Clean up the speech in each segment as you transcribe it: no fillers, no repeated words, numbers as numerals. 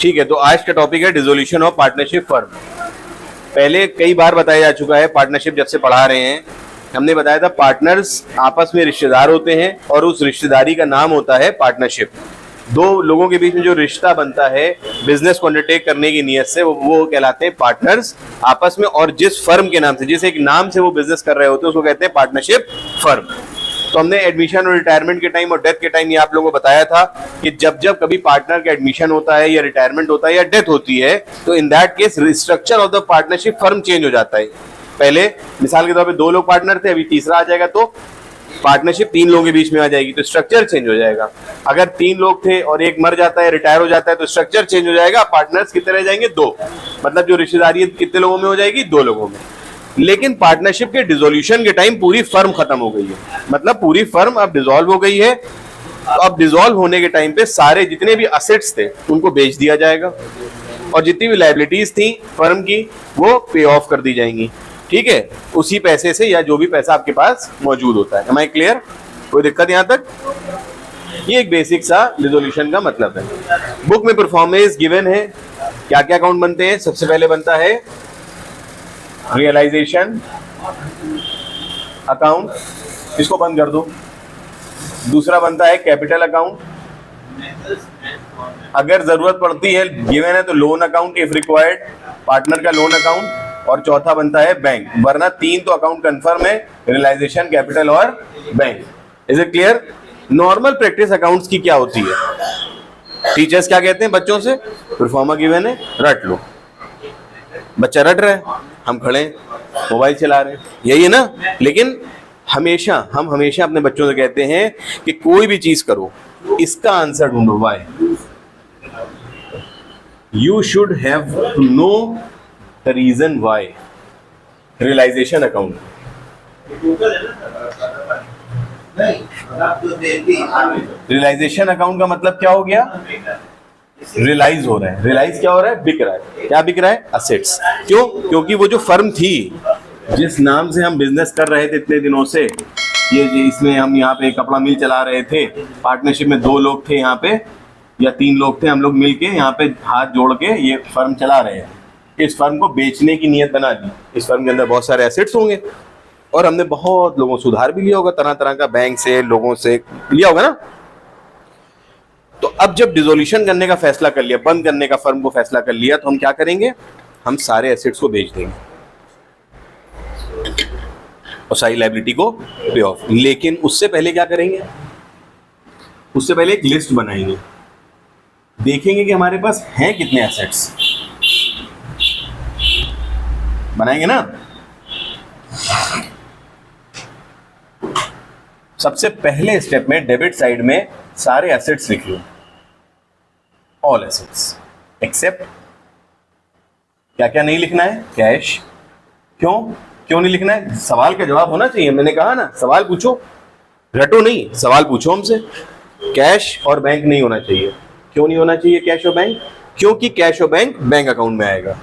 ठीक है, तो आज का टॉपिक है डिसोल्यूशन ऑफ पार्टनरशिप फर्म। पहले कई बार बताया जा चुका है, पार्टनरशिप जब से पढ़ा रहे हैं हमने बताया था पार्टनर्स आपस में रिश्तेदार होते हैं और उस रिश्तेदारी का नाम होता है पार्टनरशिप। दो लोगों के बीच में जो रिश्ता बनता है बिजनेस को अंडरटेक करने की नीयत से वो कहलाते हैं पार्टनर्स आपस में, और जिस फर्म के नाम से, जिस एक नाम से वो बिजनेस कर रहे होते हैं उसको कहते हैं पार्टनरशिप फर्म। तो हमने एडमिशन और रिटायरमेंट के टाइम और डेथ के टाइम ये आप लोगों को बताया था कि जब जब कभी पार्टनर का एडमिशन होता है या रिटायरमेंट होता है या डेथ होती है तो in that case structure of the partnership firm change हो जाता है। पहले मिसाल के तौर पे 2 लोग पार्टनर थे, अभी तीसरा आ जाएगा तो पार्टनरशिप 3 लोगों के बीच में आ जाएगी, तो स्ट्रक्चर चेंज हो जाएगा। अगर 3 लोग थे और एक मर जाता है, रिटायर हो जाता है, तो स्ट्रक्चर चेंज हो जाएगा। पार्टनर्स कितने रह जाएंगे? 2, मतलब जो रिश्तेदारी कितने लोगों में हो जाएगी? 2 लोगों में। लेकिन पार्टनरशिप के डिसोल्यूशन के टाइम पूरी फर्म खत्म हो गई है, मतलब पूरी फर्म अब डिसॉल्व हो गई है। तो अब डिसॉल्व होने के टाइम पे सारे जितने भी असेट्स थे उनको बेच दिया जाएगा और जितनी भी लायबिलिटीज थी फर्म की वो पे ऑफ कर दी जाएंगी। ठीक है, उसी पैसे से या जो भी पैसा आपके पास मौजूद होता है। Am I clear? कोई दिक्कत यहाँ तक? ये एक बेसिक सा डिसोल्यूशन का मतलब है। बुक में परफॉर्मेंस गिवन है, क्या क्या अकाउंट बनते हैं। सबसे पहले बनता है रियलाइजेशन अकाउंट, इसको बंद कर दो। दूसरा बनता है कैपिटल अकाउंट, अगर जरूरत पड़ती है गिवन है तो loan account if required, partner का लोन अकाउंट, और चौथा बनता है बैंक, वरना 3 तो अकाउंट कंफर्म है, रियलाइजेशन, कैपिटल और bank. Is it clear? Normal practice accounts की क्या होती है? टीचर्स क्या कहते हैं बच्चों से? परफॉर्मा गिवन है, रट लो। बच्चा रट रहा है, हम खड़े हैं, मोबाइल चला रहे हैं, यही है ना। लेकिन हम हमेशा अपने बच्चों से कहते हैं कि कोई भी चीज करो इसका आंसर ढूंढो। Why? You should have to know the reason why. Realisation account, realisation account का मतलब क्या हो गया? रियलाइज हो रहा है। रियलाइज क्या हो रहा है? बिक रहा है। क्या बिक रहा है? असेट्स। क्यों? क्योंकि वो जो फर्म थी जिस नाम से हम बिजनेस कर रहे थे इतने दिनों से, ये इसमें हम यहाँ पे कपड़ा मिल चला रहे थे, पार्टनरशिप में 2 लोग थे यहाँ पे या 3 लोग थे, हम लोग मिलके यहाँ पे हाथ जोड़ के ये फर्म चला रहे हैं। इस फर्म को बेचने की नीयत बना दी। इस फर्म के अंदर बहुत सारे एसेट्स होंगे और हमने बहुत लोगों से उधार भी लिया होगा, तरह तरह का, बैंक से, लोगों से लिया होगा ना। तो अब जब डिसोल्यूशन करने का फैसला कर लिया, बंद करने का फर्म को फैसला कर लिया, तो हम क्या करेंगे? हम सारे एसेट्स को बेच देंगे और सारी लायबिलिटी को पे ऑफ। लेकिन उससे पहले क्या करेंगे? उससे पहले एक लिस्ट बनाएंगे, देखेंगे कि हमारे पास हैं कितने एसेट्स। बनाएंगे ना। सबसे पहले स्टेप में डेबिट साइड में सारे एसेट्स लिख लो, ऑल एसेट्स एक्सेप्ट, क्या क्या नहीं लिखना है? कैश। क्यों नहीं लिखना है? सवाल का जवाब होना चाहिए। मैंने कहा ना, सवाल पूछो, रटो नहीं, सवाल पूछो हमसे। कैश और बैंक नहीं होना चाहिए। क्यों नहीं होना चाहिए कैश और बैंक? क्योंकि कैश और बैंक बैंक अकाउंट में आएगा।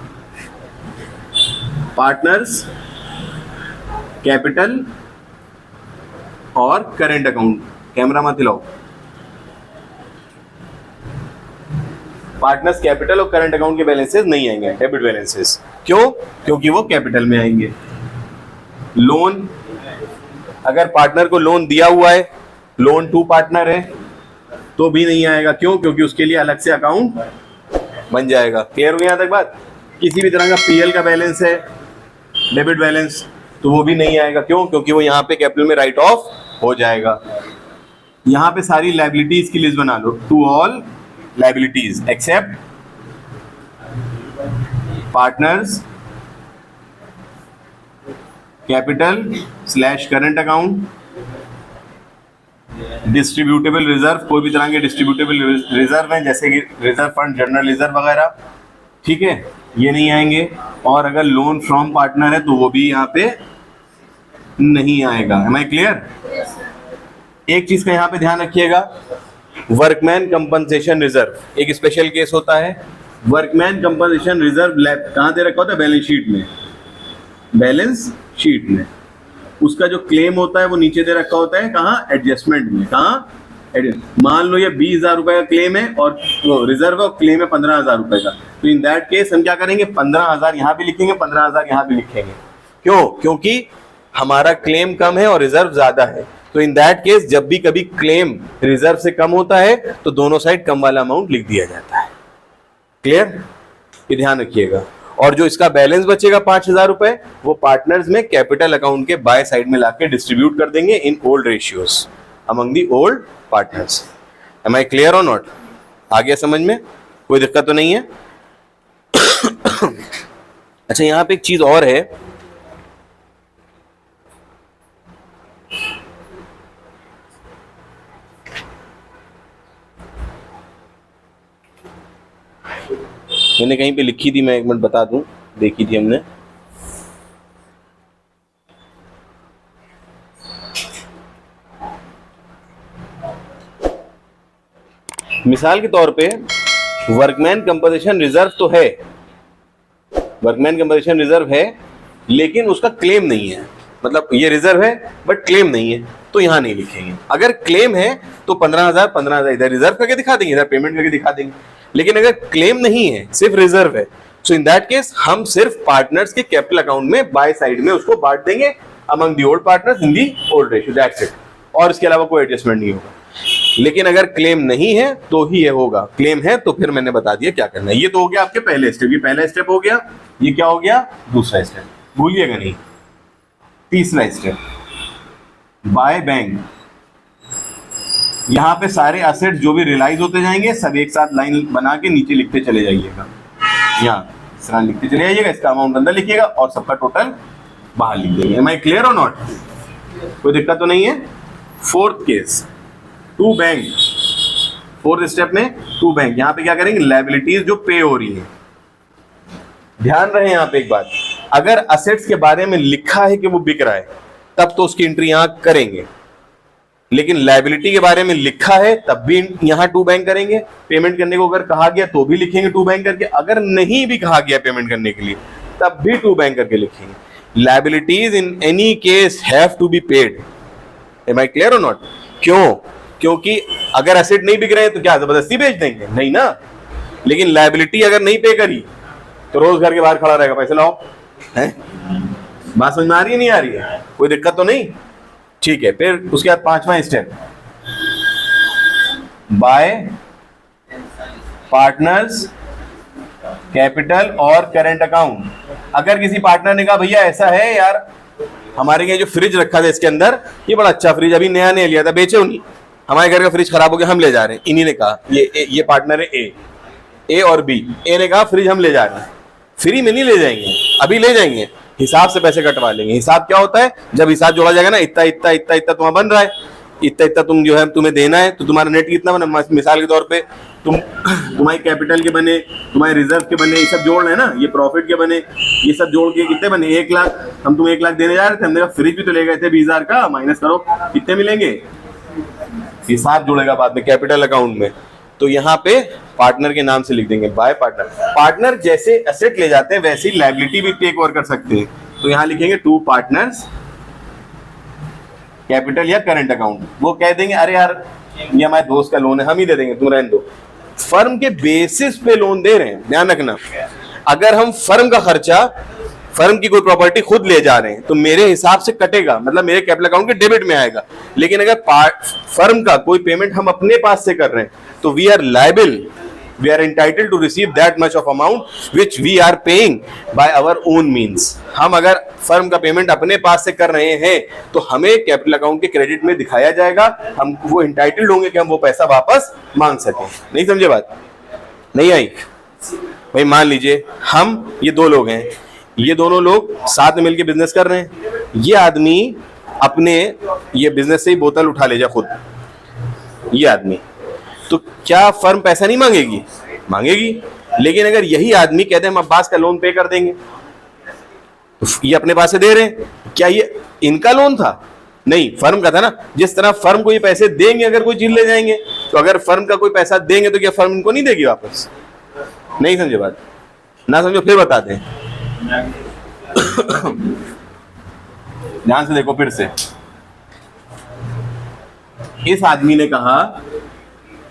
पार्टनर्स, कैपिटल और करेंट अकाउंट, कैमरा मत हिलाओ। पार्टनर्स, कैपिटल और करंट अकाउंट के बैलेंसेस नहीं आएंगे, डेबिट बैलेंसेस। क्यों? क्योंकि वो कैपिटल में आएंगे। लोन, अगर पार्टनर को लोन दिया हुआ है, लोन टू पार्टनर है, तो भी नहीं आएगा। क्यों? क्योंकि उसके लिए अलग से अकाउंट बन जाएगा। क्लियर हो गया यहाँ तक बात? किसी भी तरह का पीएल का बैलेंस है, डेबिट बैलेंस, तो वो भी नहीं आएगा। क्यों? क्योंकि वो यहाँ पे कैपिटल में राइट ऑफ हो जाएगा। यहाँ पे सारी लायबिलिटीज की लिस्ट बना लो, to all liabilities except partners, capital slash current account, distributable reserve, कोई भी तरह के डिस्ट्रीब्यूटेबल रिजर्व हैं जैसे कि रिजर्व फंड, जनरल रिजर्व वगैरह, ठीक है, ये नहीं आएंगे। और अगर लोन फ्रॉम पार्टनर है तो वो भी यहाँ पे नहीं आएगा। Am I clear? एक चीज का यहाँ पे ध्यान रखिएगा, वर्कमैन कंपनसेशन रिजर्व एक स्पेशल केस होता है। वर्कमैन कंपनसेशन रिजर्व कहाँ दे रखा होता है? बैलेंस शीट में। बैलेंस शीट में उसका जो क्लेम होता है वो नीचे दे रखा होता है, कहाँ? एडजस्टमेंट में। कहाँ? मान लो ये 20,000 रुपए का क्लेम है और रिजर्व क्लेम है 15,000 रुपए का, तो इन दैट केस हम क्या करेंगे, 15,000 यहाँ भी लिखेंगे, 15,000 यहाँ भी लिखेंगे। क्यों? क्योंकि हमारा क्लेम कम है और रिजर्व ज्यादा है। तो इन दैट केस जब भी कभी क्लेम रिजर्व से कम होता है तो दोनों साइड कम वाला अमाउंट लिख दिया जाता है। क्लियर? ये ध्यान रखिएगा। और जो इसका बैलेंस बचेगा 5,000 रुपए, वो पार्टनर्स में कैपिटल अकाउंट के बाय साइड में लाके डिस्ट्रीब्यूट कर देंगे in old ratios among the old partners. Am I clear or not? आ गया समझ में? कोई दिक्कत तो नहीं है? अच्छा, यहां पे एक चीज और है, मैंने कहीं पे लिखी थी, मैं एक मिनट बता दूं, देखी थी हमने। मिसाल के तौर पे वर्कमैन कंपनसेशन रिजर्व तो है, वर्कमैन कंपनसेशन रिजर्व है, लेकिन उसका क्लेम नहीं है। मतलब ये रिजर्व है बट क्लेम नहीं है, तो यहां नहीं लिखेंगे। अगर क्लेम है तो 15,000 इधर रिजर्व करके दिखा देंगे, इधर पेमेंट करके दिखा देंगे। लेकिन अगर क्लेम नहीं है, सिर्फ रिजर्व है, सो इन दैट केस हम सिर्फ पार्टनर्स के कैपिटल अकाउंट में बाय साइड में उसको बांट देंगे among the old partners in the old ratio, that's it. और इसके अलावा कोई एडजस्टमेंट नहीं होगा। लेकिन अगर क्लेम नहीं है तो ही ये होगा, क्लेम है तो फिर मैंने बता दिया क्या करना है। ये तो हो गया आपके पहले स्टेप, ये पहला स्टेप हो गया। ये क्या हो गया? दूसरा स्टेप, भूलिएगा नहीं। तीसरा स्टेप, बाय बैंक। यहां पे सारे असेट्स जो भी रियलाइज होते जाएंगे सब एक साथ लाइन बना के नीचे लिखते चले जाइएगा, यहाँ इस तरह लिखते चले जाइएगा, इसका अमाउंट अंदर लिखिएगा और सबका टोटल बाहर लिख देंगे। Am I clear or not? कोई दिक्कत तो नहीं है? Fourth case, to bank. Fourth step में टू बैंक, यहां पे क्या करेंगे, लायबिलिटीज जो पे हो रही है। ध्यान रहे यहां पे एक बात, अगर असेट्स के बारे में लिखा है कि वो बिक रहा है तब तो उसकी एंट्री यहां करेंगे, लेकिन लायबिलिटी के बारे में लिखा है तब भी यहां टू बैंक करेंगे। पेमेंट करने को अगर कहा गया तो भी लिखेंगे टू बैंक करके, अगर नहीं भी कहा गया पेमेंट करने के लिए तब भी टू बैंक करके लिखेंगे। Liabilities in any case have to be paid. Am I clear or not? क्यों? क्योंकि अगर एसेट नहीं बिक रहे हैं तो क्या जबरदस्ती बेच देंगे? नहीं ना। लेकिन लायबिलिटी अगर नहीं पे करी तो रोज घर के बाहर खड़ा रहेगा, पैसे लाओ। है बात समझ में आ रही है नहीं आ रही है? कोई दिक्कत तो नहीं? ठीक है। फिर उसके बाद पांचवा स्टेप, बाय पार्टनर्स कैपिटल और करंट अकाउंट। अगर किसी पार्टनर ने कहा भैया ऐसा है यार, हमारे यहाँ जो फ्रिज रखा था इसके अंदर, ये बड़ा अच्छा फ्रिज अभी नया नया लिया था, बेचे उन्हीं, हमारे घर का फ्रिज खराब हो गया, हम ले जा रहे हैं। इन्हीं ने कहा, ये पार्टनर है ए और बी। ए ने कहा फ्रिज हम ले जा रहे हैं, फ्री में नहीं ले जाएंगे, अभी ले जाएंगे, हिसाब से पैसे कटवा लेंगे। हिसाब क्या होता है? जब हिसाब जोड़ा जाएगा ना, इतना इतना इतना इतना तुम्हारा बन रहा है, इतना इतना तुम जो है तुम्हें देना है, तो तुम्हारा नेट कितना बना, मिसाल के तौर पे तुम्हारी कैपिटल के बने, तुम्हारे रिजर्व के बने, ये सब जोड़ रहे हैं ना, ये प्रॉफिट के बने, ये सब जोड़ के कितने बने? 1 लाख। हम तुम्हें 1 लाख देने जा रहे थे, हमने कहा फ्रिज भी तो ले गए थे 20,000 का, माइनस करो कितने मिलेंगे, हिसाब जोड़ेगा बाद में कैपिटल अकाउंट में। तो यहाँ पे पार्टनर के नाम से लिख देंगे बाय पार्टनर। पार्टनर जैसे एसेट ले जाते हैं वैसे ही लायबिलिटी भी टेक ओवर कर सकते हैं, तो यहाँ लिखेंगे टू पार्टनर्स कैपिटल या करंट अकाउंट। वो कह देंगे अरे यार ये हमारे दोस्त का लोन है, हम ही दे देंगे, तुम रहने दो। फर्म के बेसिस पे लोन दे रहे हैं, ध्यान रखना। अगर हम फर्म का खर्चा, फर्म की कोई प्रॉपर्टी खुद ले जा रहे हैं तो मेरे हिसाब से कटेगा, मतलब मेरे कैपिटल अकाउंट के डेबिट में आएगा। लेकिन अगर फर्म का कोई पेमेंट हम अपने पास से कर रहे हैं तो we are liable, we are entitled to receive that much of amount which we are paying by our own means. हम अगर फर्म का पेमेंट अपने पास से कर रहे हैं तो हमें कैपिटल अकाउंट के क्रेडिट में दिखाया जाएगा, हम वो एंटाइटल्ड होंगे कि हम वो पैसा वापस मांग सकें। नहीं समझे बात? नहीं आई? भाई मान लीजिए हम ये दो लोग हैं, ये दोनों लोग साथ में मिलकर बिजनेस कर रहे हैं। ये आदमी अपने ये बिजनेस से ही बोतल उठा ले जा खुद, ये आदमी, तो क्या फर्म पैसा नहीं मांगेगी? मांगेगी। लेकिन अगर यही आदमी कहते हैं हम अब्बास का लोन पे कर देंगे, तो ये अपने पास से दे रहे हैं, क्या ये इनका लोन था? नहीं, फर्म का था ना। जिस तरह फर्म को ये पैसे देंगे अगर कोई चीज ले जाएंगे, तो अगर फर्म का कोई पैसा देंगे तो क्या फर्म इनको नहीं देगी वापस? नहीं समझे बात? ना समझो फिर बता दें। ध्यान से देखो फिर से, इस आदमी ने कहा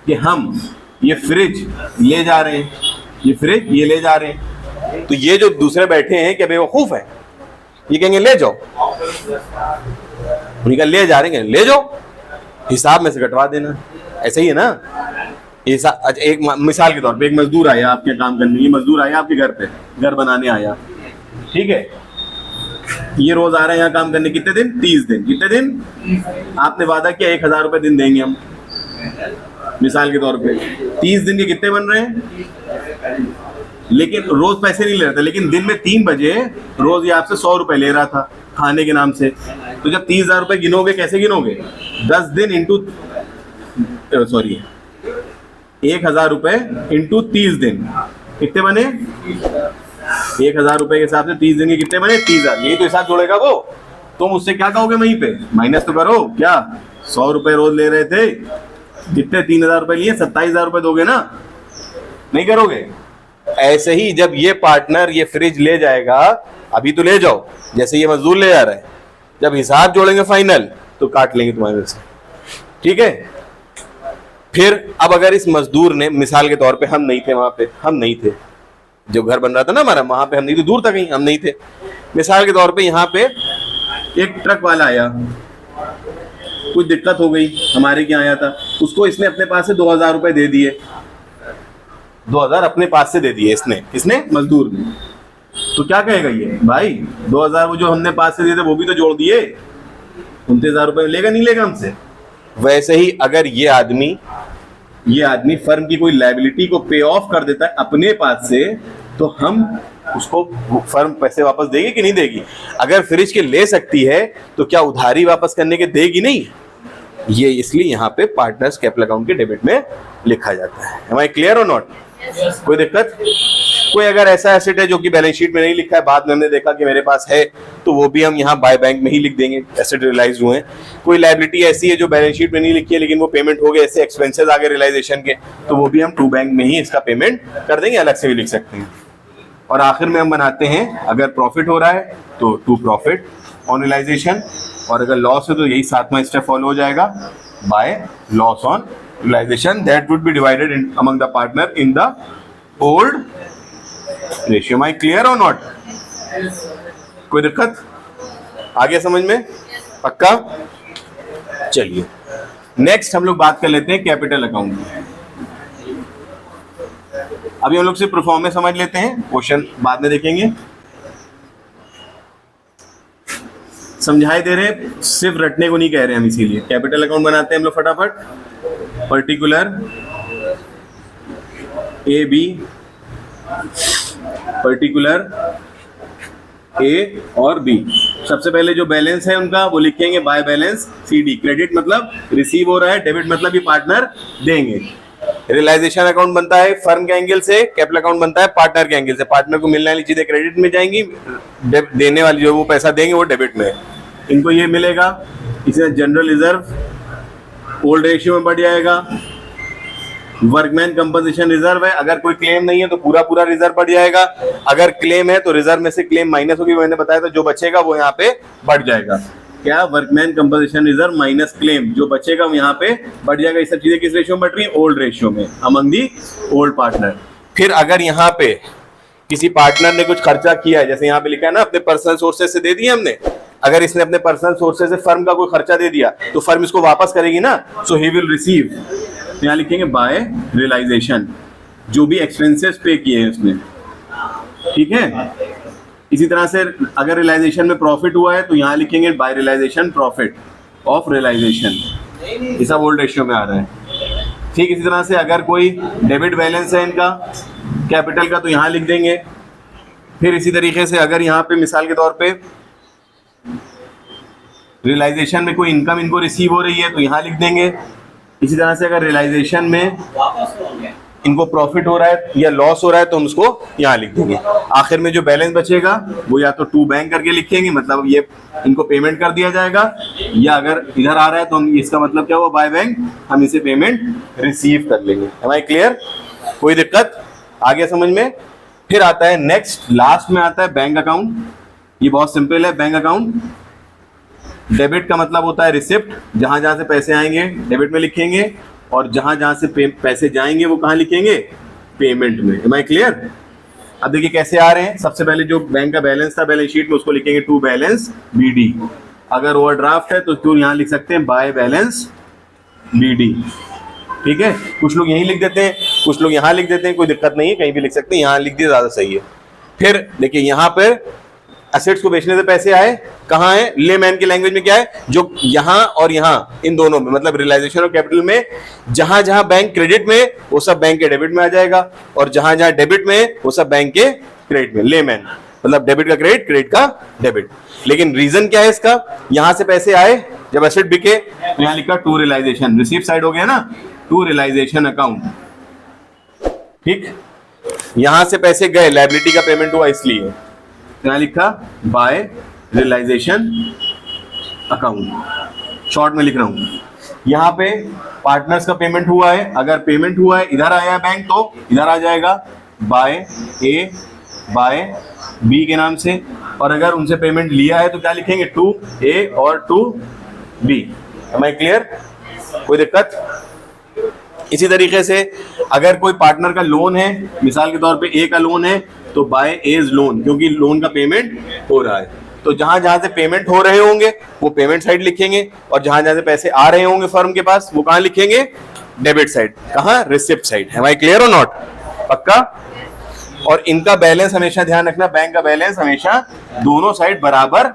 कि हम ये फ्रिज ले जा रहे हैं, ये फ्रिज ये ले जा रहे हैं, तो ये जो दूसरे बैठे हैं क्या बेवकूफ है? ये कहेंगे ले जाओ, उन्हीं ले जा रहे हैं, ले जाओ, हिसाब में से कटवा देना। ऐसा ही है ना? अच्छा, एक मिसाल के तौर पे एक मजदूर आया आपके काम करने, ये मजदूर आया आपके घर पे, घर बनाने आया, ठीक है, ये रोज आ रहे हैं यहाँ काम करने, कितने दिन? 30 दिन। कितने दिन? आपने वादा किया 1000 रुपए दिन देंगे हम, मिसाल के तौर पे 30 दिन के कितने बन रहे हैं? लेकिन रोज पैसे नहीं ले रहा था, लेकिन दिन में 3 बजे रोज ये आपसे 100 रुपए ले रहा था खाने के नाम से। तो जब 30,000 रुपए गिनोगे, कैसे गिनोगे? 10 दिन इंटू 1000 रुपए इंटू 30 दिन, कितने बने? 1000 रुपए के हिसाब से 30 दिन के कितने बने? 30,000। यही तो हिसाब जोड़ेगा वो। तुम उससे क्या कहोगे? वहीं पे माइनस तो करो। क्या 100 रुपए रोज ले रहे थे, कितने 3000 रुपए लिए, 27,000 रुपए दोगे ना? नहीं करोगे? ऐसे ही जब ये पार्टनर ये फ्रिज ले जाएगा, अभी तो ले जाओ, जैसे ये मजदूर ले जा रहा है, जब हिसाब जोड़ेंगे फाइनल तो काट लेंगे तुम्हारे से, ठीक है? फिर अब अगर इस मजदूर ने, मिसाल के तौर पे हम नहीं थे वहां पे, हम नहीं थे, जो घर बन रहा था ना हमारा, वहां पे हम नहीं थे, दूर था कहीं, हम नहीं थे। मिसाल के तौर पे यहाँ पे एक ट्रक वाला आया, कुछ दिक्कत हो गई, हमारे क्या आया था, उसको इसने अपने पास से 2000 रुपए दे दिए, 2000 अपने पास से दे दिए इसने, किसने? मजदूर ने। तो क्या कहेगा ये? भाई 2000 वो जो हमने पास से दिए थे वो भी तो जोड़ दिए, 29,000 रुपए लेगा नहीं लेगा हमसे? वैसे ही अगर ये आदमी फर्म की कोई लायबिलिटी को पे ऑफ कर देता है अपने पास से, तो हम उसको फर्म पैसे वापस देगी कि नहीं देगी? अगर फ्रिज के ले सकती है तो क्या उधारी वापस करने के देगी नहीं? ये इसलिए यहाँ पे पार्टनर्स कैपिटल अकाउंट के डेबिट में लिखा जाता है। Am I clear or not? कोई दिक्कत? कोई अगर ऐसा एसेट है जो कि बैलेंस शीट में नहीं लिखा है, बाद में हमने देखा कि मेरे पास है, तो वो भी हम यहाँ बाय बैंक में ही लिख देंगे, एसेट रियलाइज हुए हैं। कोई लायबिलिटी ऐसी है जो बैलेंस शीट में नहीं लिखी है लेकिन वो पेमेंट हो गए, ऐसे एक्सपेंसेस आ गए रियलाइजेशन के, तो वो भी हम टू बैंक में ही इसका पेमेंट कर देंगे, अलग से भी लिख सकते हैं। और आखिर में हम बनाते हैं, अगर प्रॉफिट हो रहा है तो टू प्रॉफिट ऑन रियलाइजेशन, और अगर लॉस है तो यही 7वां स्टेप फॉलो हो जाएगा, by loss on realisation that would be divided among the partner in the old ratio. Am I clear or not? कोई दिक्कत? आगे समझ में? पक्का? चलिए नेक्स्ट हम लोग बात कर लेते हैं कैपिटल अकाउंट की। अभी हम लोग सिर्फ परफॉर्मेंस समझ लेते हैं, क्वेश्चन बाद में देखेंगे। समझाई दे रहे, सिर्फ रटने को नहीं कह रहे हम, इसीलिए कैपिटल अकाउंट बनाते हैं हम लोग फटाफट। पर्टिकुलर ए बी, पर्टिकुलर ए और बी। सबसे पहले जो बैलेंस है उनका वो लिखेंगे by balance c d. Credit मतलब रिसीव हो रहा है, डेबिट मतलब ये पार्टनर देंगे। रियलाइजेशन अकाउंट बनता है फर्म के एंगल से, कैपिटल अकाउंट बनता है पार्टनर के एंगल से। पार्टनर को मिलने वाली चीजें क्रेडिट में जाएंगी, देने वाली जो वो पैसा देंगे वो डेबिट में। इनको ये मिलेगा, इसे जनरल रिजर्व ओल्ड रेशियो में बढ़ जाएगा। वर्कमैन कंपनसेशन रिजर्व है, अगर कोई क्लेम नहीं है तो पूरा पूरा रिजर्व बढ़ जाएगा, अगर क्लेम है तो रिजर्व में से क्लेम माइनस होगी, मैंने बताया था, जो बचेगा वो यहाँ पे बढ़ जाएगा। क्या? Workman compensation reserve minus claim, जो बचेगा वो यहाँ पे बढ़ जाएगा। ये सब चीजें किस रेशियो में बढ़ रही है? ओल्ड रेशियो में, अमंग दी ओल्ड पार्टनर। फिर अगर यहाँ पे किसी पार्टनर ने कुछ खर्चा किया है, जैसे यहाँ पे लिखा है ना अपने पर्सनल सोर्सेज से दे दिए हमने, अगर इसने अपने पर्सनल सोर्सेज से फर्म का कोई खर्चा दे दिया तो फर्म इसको वापस करेगी ना, सो ही विल रिसीव। यहाँ लिखेंगे बाय रियलाइजेशन, जो भी एक्सपेंसेस पे किए हैं उसने, ठीक है। इसी तरह से अगर रियलाइजेशन में प्रॉफिट हुआ है तो यहाँ लिखेंगे by realisation profit of realisation, ये सब ओल्ड रेशियो में आ रहा है। ठीक इसी तरह से अगर कोई डेबिट बैलेंस है इनका कैपिटल का तो यहाँ लिख देंगे। फिर इसी तरीके से अगर यहाँ पे मिसाल के तौर पे रियलाइजेशन में कोई इनकम इनको रिसीव हो रही है तो यहाँ लिख देंगे। इसी तरह से अगर रियलाइजेशन में इनको प्रॉफिट हो रहा है या लॉस हो रहा है तो हम उसको यहाँ लिख देंगे। आखिर में जो बैलेंस बचेगा वो या तो टू बैंक करके लिखेंगे, मतलब ये इनको पेमेंट कर दिया जाएगा, या अगर इधर आ रहा है तो हम इसका मतलब क्या हुआ? बाय बैंक, हम इसे पेमेंट रिसीव कर लेंगे। Am I clear? कोई दिक्कत? आगे समझ में? फिर आता है नेक्स्ट, लास्ट में आता है बैंक अकाउंट। ये बहुत सिंपल है बैंक अकाउंट। डेबिट का मतलब होता है रिसिप्ट, जहां जहां से पैसे आएंगे डेबिट में लिखेंगे, और जहां जहां से पैसे जाएंगे वो कहां लिखेंगे, पेमेंट में। Am I clear? अब देखिए कैसे आ रहे हैं। सबसे पहले जो बैंक का बैलेंस था बैलेंस शीट में, उसको लिखेंगे टू बैलेंस बीडी। अगर ओवरड्राफ्ट है तो उसको यहां लिख सकते हैं बाय बैलेंस बीडी। ठीक है, कुछ लोग यहीं लिख देते हैं, कुछ लोग यहां लिख देते हैं, कोई दिक्कत नहीं है, कहीं भी लिख सकते हैं, यहां लिख दिए ज्यादा सही है। फिर देखिए यहां पर एसेट्स को बेचने से पैसे आए, कहां है, लेमैन की लैंग्वेज में क्या है, जो यहां और यहां इन दोनों में, मतलब रियलाइजेशन और कैपिटल में जहां जहां बैंक क्रेडिट में वो सब बैंक के डेबिट में आ जाएगा, और जहां जहां डेबिट में वो सब बैंक के क्रेडिट में। लेमैन मतलब डेबिट का क्रेडिट, क्रेडिट का डेबिट। लेकिन रीजन क्या है इसका, यहां से पैसे आए जब एसेट बिके तो यहां लिखा टू रियलाइजेशन, रिसीव साइड हो गया ना, टू रियलाइजेशन अकाउंट। ठीक, यहां से पैसे गए, लायबिलिटी का पेमेंट हुआ इसलिए यहां लिखा बाय रियलाइजेशन अकाउंट, शॉर्ट में लिख रहा हूं। यहां पे पार्टनर्स का पेमेंट हुआ है, अगर पेमेंट हुआ है इधर आया है बैंक तो इधर आ जाएगा बाय ए बाय बी के नाम से, और अगर उनसे पेमेंट लिया है तो क्या लिखेंगे, टू ए और to B. Am I clear? कोई दिक्कत? इसी तरीके से अगर कोई पार्टनर का लोन है, मिसाल के तौर पे ए का लोन है तो बाय एज लोन, क्योंकि लोन का पेमेंट हो रहा है, तो जहां जहां से पेमेंट हो रहे होंगे वो पेमेंट साइड लिखेंगे, और जहां जहां से पैसे आ रहे होंगे फर्म के पास वो कहां लिखेंगे, डेबिट साइड। कहां, receipt side. Am I clear or not? पक्का? और इनका बैलेंस हमेशा ध्यान रखना, बैंक का बैलेंस हमेशा दोनों साइड बराबर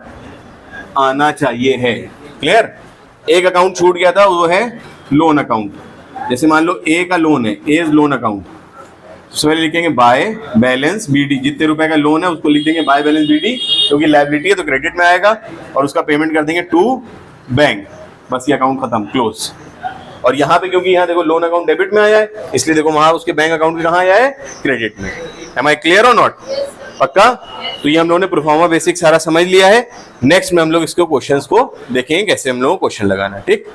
आना चाहिए है। क्लियर? एक अकाउंट छूट गया था, वो है लोन अकाउंट। जैसे मान लो ए का लोन है, एज लोन अकाउंट, तो पहले लिखेंगे बाय बैलेंस बीडी, जितने रुपए का लोन है उसको लिख देंगे बाय बैलेंस बीडी, क्योंकि लायबिलिटी है तो क्रेडिट में आएगा, और उसका पेमेंट कर देंगे टू बैंक। बस ये अकाउंट खत्म, क्लोज। और यहाँ पे क्योंकि यहाँ देखो लोन अकाउंट डेबिट में आया है, इसलिए देखो वहां उसके बैंक अकाउंट कहाँ आया है, क्रेडिट में। Am I clear or not? पक्का? तो ये हम लोगों ने प्रोफार्मा बेसिक सारा समझ लिया है। नेक्स्ट में हम लोग इसके क्वेश्चंस को देखेंगे कैसे हम लोगों को क्वेश्चन लगाना है। ठीक।